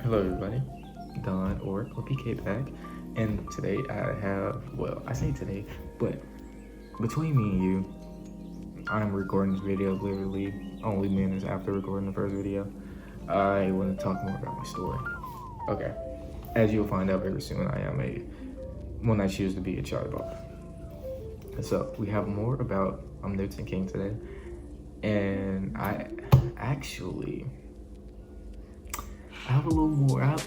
Hello everybody, Don or PK back, and today I say today, but between me and you, I'm recording this video literally only minutes after recording the first video. I want to talk more about my story. Okay, as you'll find out very soon, when I choose to be a child author. So we have more about Newton King today, and I have a little more. I have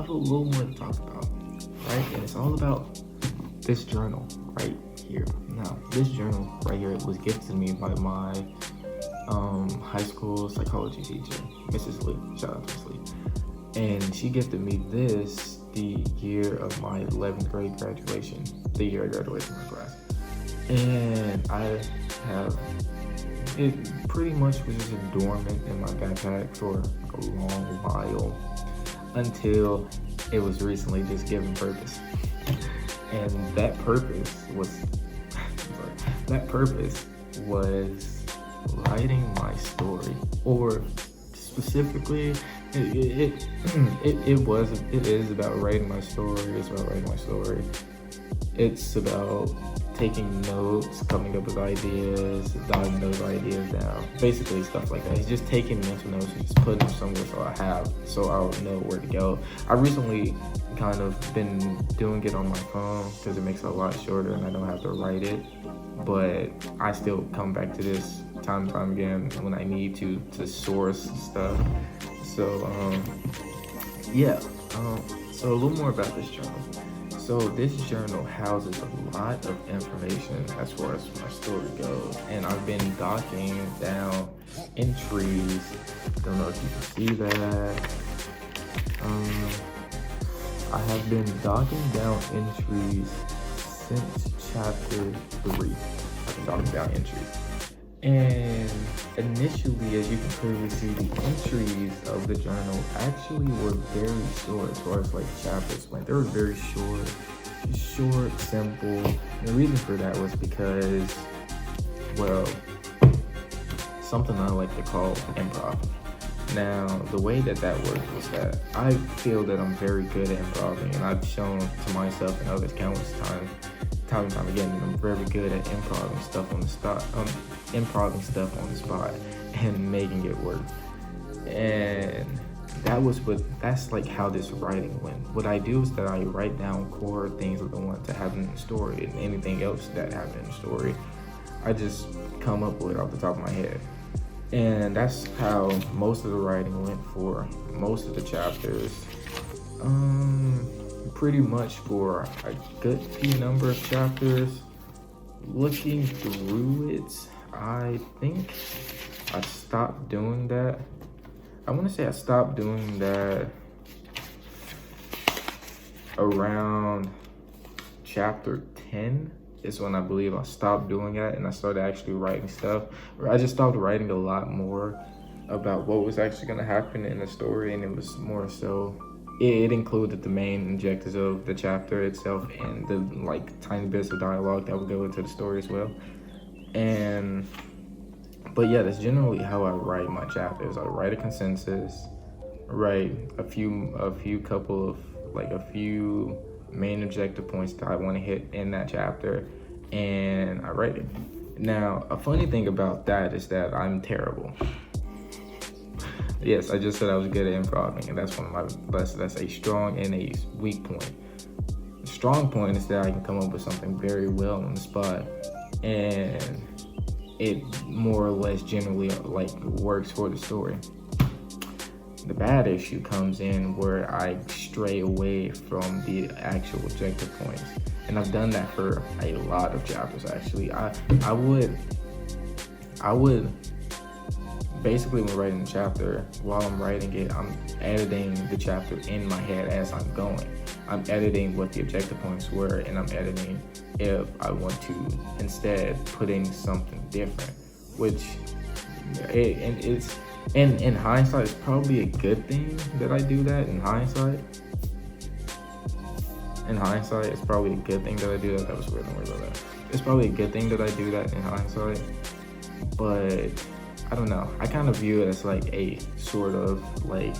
a little more to talk about, right? And it's all about this journal right here. Now, this journal right here was gifted to me by my high school psychology teacher, Mrs. Lee. Shout out to Mrs. Lee. And she gifted me this the year of my 11th grade graduation, the year I graduated from my class. And I have it pretty much was just dormant in my backpack for a long while until it was recently just given purpose. And that purpose was writing my story, or specifically it is about writing my story. It's about taking notes, coming up with ideas, jotting those ideas down, basically stuff like that. It's just taking mental notes and just putting them somewhere so I'll know where to go. I recently kind of been doing it on my phone because it makes it a lot shorter and I don't have to write it, but I still come back to this time and time again when I need to source stuff. So so a little more about this journal. So this journal houses a lot of information as far as my story goes, and I've been docking down entries. Don't know if you can see that. I have been docking down entries since chapter 3. I've been docking down entries. And initially, as you can clearly see, the entries of the journal actually were very short as far as like chapters went. They were very short, simple. And the reason for that was because, well, something I like to call improv. Now, the way that worked was that I feel that I'm very good at improving, and I've shown to myself and others countless time and time again that I'm very good at improving stuff on the spot and making it work. And that's like how this writing went. What I do is that I write down core things that I want to happen in the story, and anything else that happened in the story, I just come up with off the top of my head. And that's how most of the writing went for most of the chapters. Pretty much for a good few number of chapters. Looking through it, I think I stopped doing that. I want to say I stopped doing that around chapter 10 is when I believe I stopped doing that and I started actually writing stuff. I just stopped writing a lot more about what was actually going to happen in the story, and it was more so it included the main objectives of the chapter itself and the like tiny bits of dialogue that would go into the story as well. But yeah, that's generally how I write my chapters. I write a consensus, write a few main objective points that I want to hit in that chapter, and I write it. Now, a funny thing about that is that I'm terrible. Yes, I just said I was good at improving, and that's that's a strong and a weak point. The strong point is that I can come up with something very well on the spot, and it more or less generally like works for the story. The bad issue comes in where I stray away from the actual objective points, and I've done that for a lot of chapters actually. I would basically, when writing the chapter, while I'm writing it, I'm editing the chapter in my head as I'm going. I'm editing what the objective points were, and I'm editing if I want to instead put in something different, which in hindsight, it's probably a good thing that I do that. In hindsight, it's probably a good thing that I do that. That was weird. Don't worry about that. It's probably a good thing that I do that in hindsight, but I don't know. I kind of view it as like a sort of like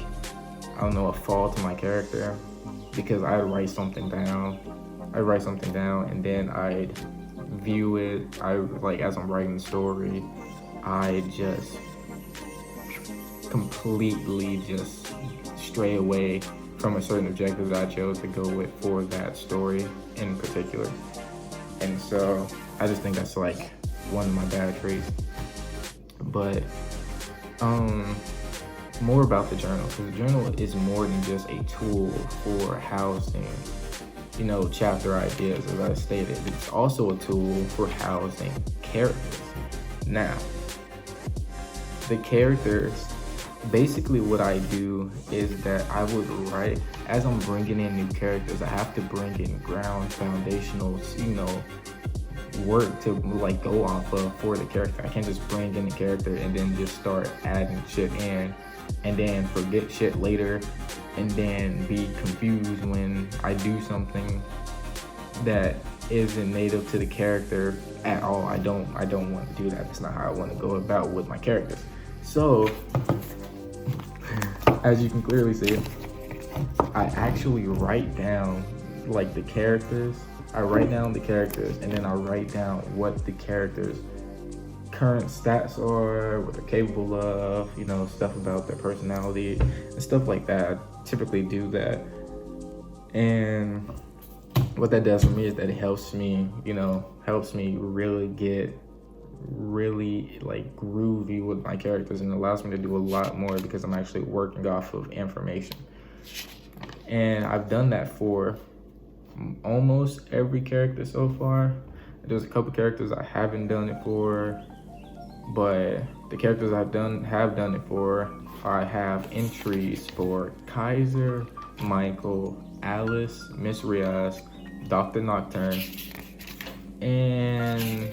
I don't know, a fall to my character, because I'd write something down. And then I'd view it. I like, as I'm writing the story, I just completely just stray away from a certain objective that I chose to go with for that story in particular. And so I just think that's like one of my bad traits. But more about the journal, because the journal is more than just a tool for housing, you know, chapter ideas, as I stated. It's also a tool for housing characters. Now, the characters, basically what I do is that I would write, as I'm bringing in new characters, I have to bring in ground foundational, you know, work to like go off of for the character. I can't just bring in a character and then just start adding shit in and then forget shit later and then be confused when I do something that isn't native to the character at all. I don't want to do that. That's not how I want to go about with my characters. So as you can clearly see, I actually write down like the characters. I write down the characters, and then I write down what the characters' current stats are, what they're capable of, you know, stuff about their personality and stuff like that. I typically do that. And what that does for me is that it helps me, you know, really get really like groovy with my characters, and allows me to do a lot more because I'm actually working off of information. And I've done that for almost every character so far. There's a couple characters I haven't done it for, but the characters have done it for, I have entries for Kaiser, Michael, Alice, Miss Riaz, Dr. Nocturne, and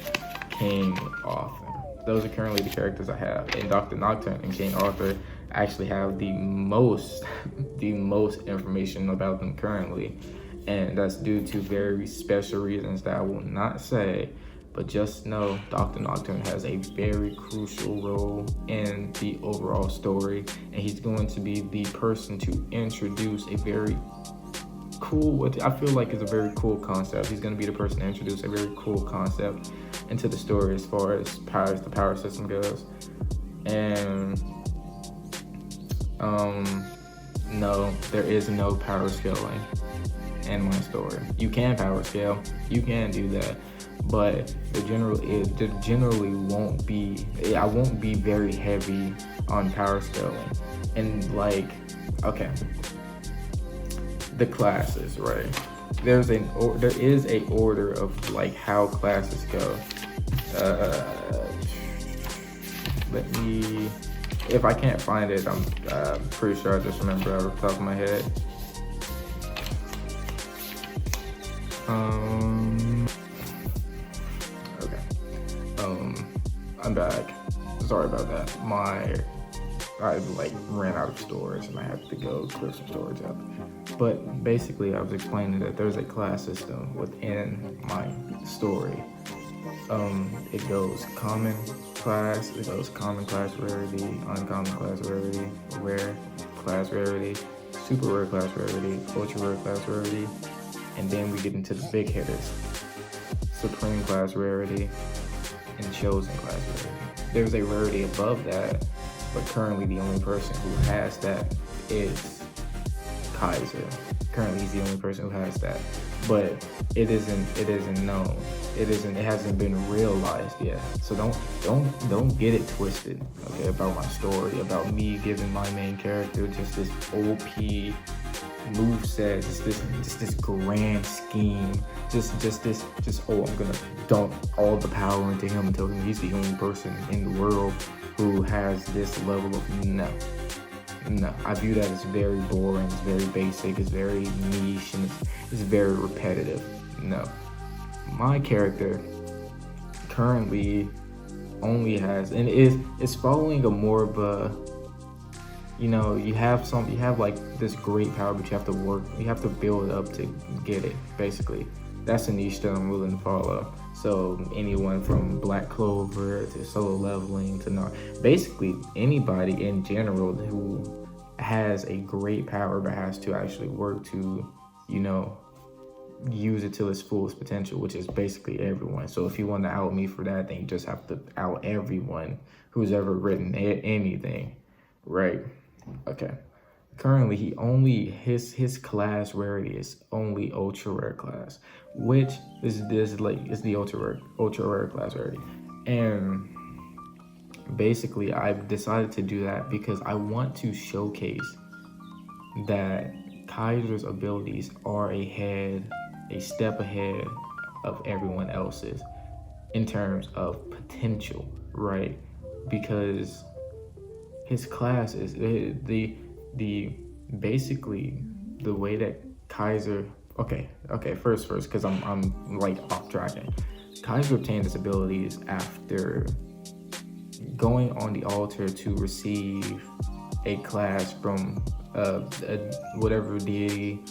King Arthur. Those are currently the characters I have. And Dr. Nocturne and King Arthur actually have the most information about them currently. And that's due to very special reasons that I will not say, but just know Dr. Nocturne has a very crucial role in the overall story, and he's going to be the person to introduce a very cool, what I feel like is a very cool concept. He's going to be the person to introduce a very cool concept into the story as far as the power system goes. And no, there is no power scaling in my story. You can power scale, you can do that, but the generally won't be, I won't be very heavy on power scaling. And like, okay, the classes, right? There is a order of like how classes go. Let me, if I can't find it, I'm pretty sure I just remember out of the top of my head. Okay. I'm back. Sorry about that. I like ran out of storage and I had to go clear some storage up. But basically, I was explaining that there's a class system within my story. It goes common class, common class rarity, uncommon class rarity, rare class rarity, super rare class rarity, ultra rare class rarity, and then we get into the big hitters, supreme class rarity, and chosen class rarity. There's a rarity above that, but currently the only person who has that is Kaiser. Currently he's the only person who has that, but it isn't known. It hasn't been realized yet. So don't get it twisted, okay, about my story, about me giving my main character just this OP moveset, just this grand scheme, I'm gonna dump all the power into him and tell him he's the only person in the world who has this level of no. I view that as very boring, it's very basic, it's very niche, and it's very repetitive. No. My character currently only has, and it's following a more of a, you know, you have like this great power, but you have to build up to get it, basically. That's a niche that I'm willing to follow. So anyone from Black Clover to solo leveling to basically anybody in general who has a great power, but has to actually work to, you know, use it to its fullest potential, which is basically everyone. So if you want to out me for that, then you just have to out everyone who's ever written anything, right? Okay. Currently, his class rarity is only ultra rare class, which is the ultra rare class rarity, and basically I've decided to do that because I want to showcase that Kaiser's abilities are a step ahead of everyone else's in terms of potential, right? Because his class is the basically the way that Kaiser. Okay, first, because I'm like off tracking. Kaiser obtained his abilities after going on the altar to receive a class from whatever deity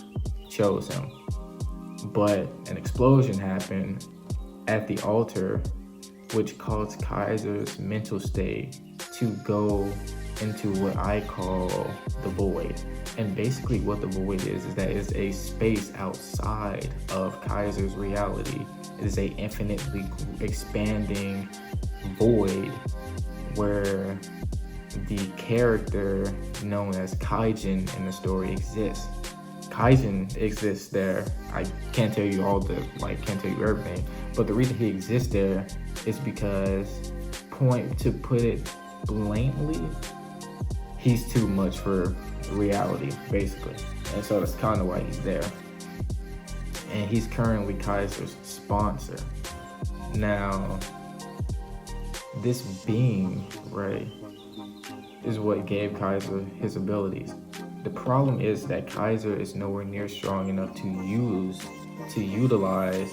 chose him. But an explosion happened at the altar, which caused Kaiser's mental state to go into what I call the void. And basically what the void is that it's a space outside of Kaiser's reality. It is a infinitely expanding void where the character known as Kaijin in the story exists. Kaijin exists there. I can't tell you can't tell you everything, but the reason he exists there is because, to put it blatantly, he's too much for reality, basically. And so that's kind of why he's there. And he's currently Kaiser's sponsor. Now, this being, right, is what gave Kaiser his abilities. The problem is that Kaiser is nowhere near strong enough to utilize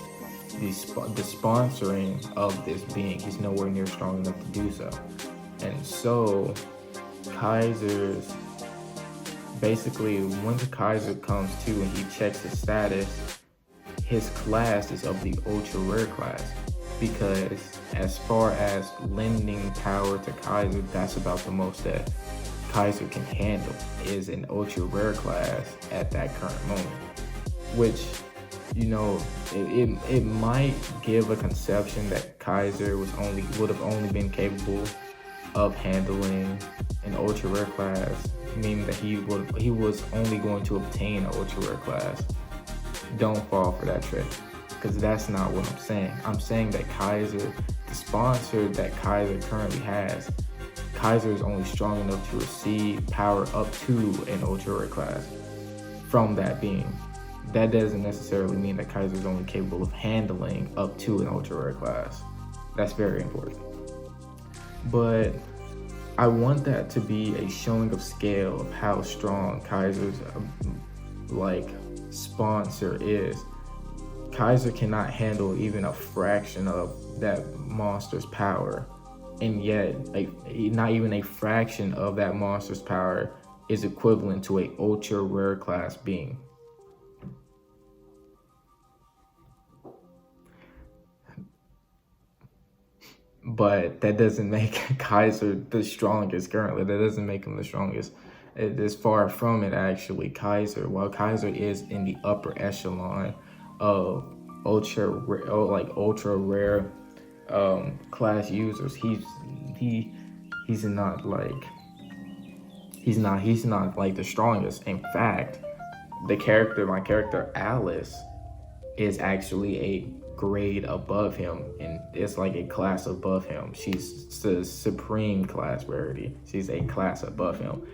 the sponsoring of this being. He's nowhere near strong enough to do so. And so Kaiser's basically, when the Kaiser comes to and he checks his status, his class is of the ultra rare class, because as far as lending power to Kaiser, that's about the most that Kaiser can handle, is an ultra rare class at that current moment, which, you know, it might give a conception that Kaiser would have only been capable of handling an ultra rare class, meaning that he was only going to obtain an ultra rare class. Don't fall for that trick, because that's not what I'm saying. I'm saying that Kaiser, the sponsor that Kaiser currently has, Kaiser is only strong enough to receive power up to an ultra rare class from that being. That doesn't necessarily mean that Kaiser is only capable of handling up to an ultra rare class. That's very important. But I want that to be a showing of scale of how strong Kaiser's sponsor is. Kaiser cannot handle even a fraction of that monster's power, and yet not even a fraction of that monster's power is equivalent to a ultra rare class being. But that doesn't make Kaiser the strongest currently. That doesn't make him the strongest. It is far from it, actually. While Kaiser is in the upper echelon of ultra rare class users, he's not the strongest. In fact, my character Alice is actually a grade above him, and it's like a class above him. She's the supreme class rarity. She's a class above him.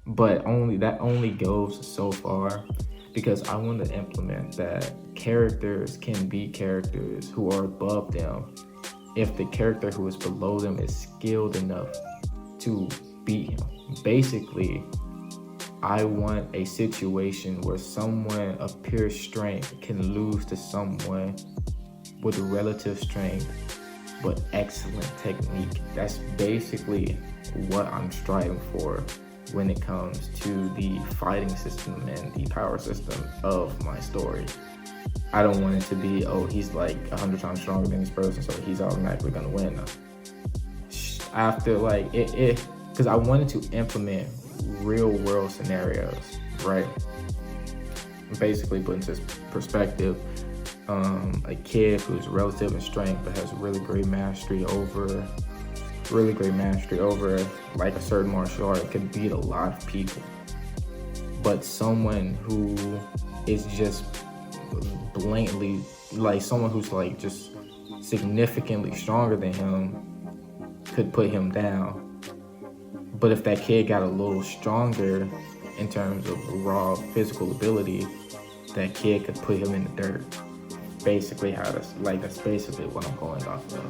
But that only goes so far, because I want to implement that characters can be characters who are above them if the character who is below them is skilled enough to beat him. Basically, I want a situation where someone of pure strength can lose to someone with relative strength but excellent technique. That's basically what I'm striving for when it comes to the fighting system and the power system of my story. I don't want it to be, he's like 100 times stronger than this person, so he's automatically gonna win. After because I wanted to implement real world scenarios, right? Basically put into perspective, a kid who's relative in strength but has really great mastery over like a certain martial art could beat a lot of people. But someone who is just blatantly, like someone who's like just significantly stronger than him could put him down. But if that kid got a little stronger in terms of raw physical ability, that kid could put him in the dirt. Basically that's basically what I'm going off of.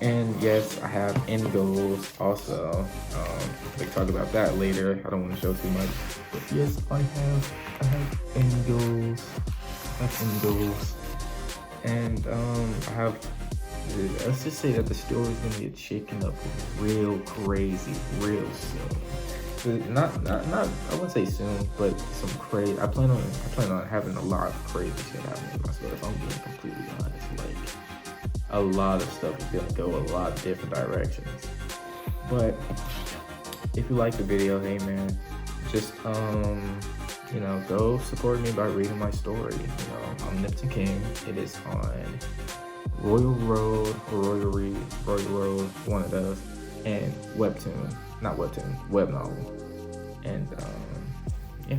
And yes, I have end goals also. We can talk about that later. I don't want to show too much. But yes, I have end goals. And I have, let's just say that the story's gonna get shaken up real crazy real soon. Not I wouldn't say soon, but some crazy. I plan on having a lot of crazy shit happening in my story, if I'm being completely honest. Like, a lot of stuff is gonna go a lot of different directions. But if you like the video, hey man, just go support me by reading my story. I'm Nipton King. It is on Royal Road, one of those, and web novel. And yeah.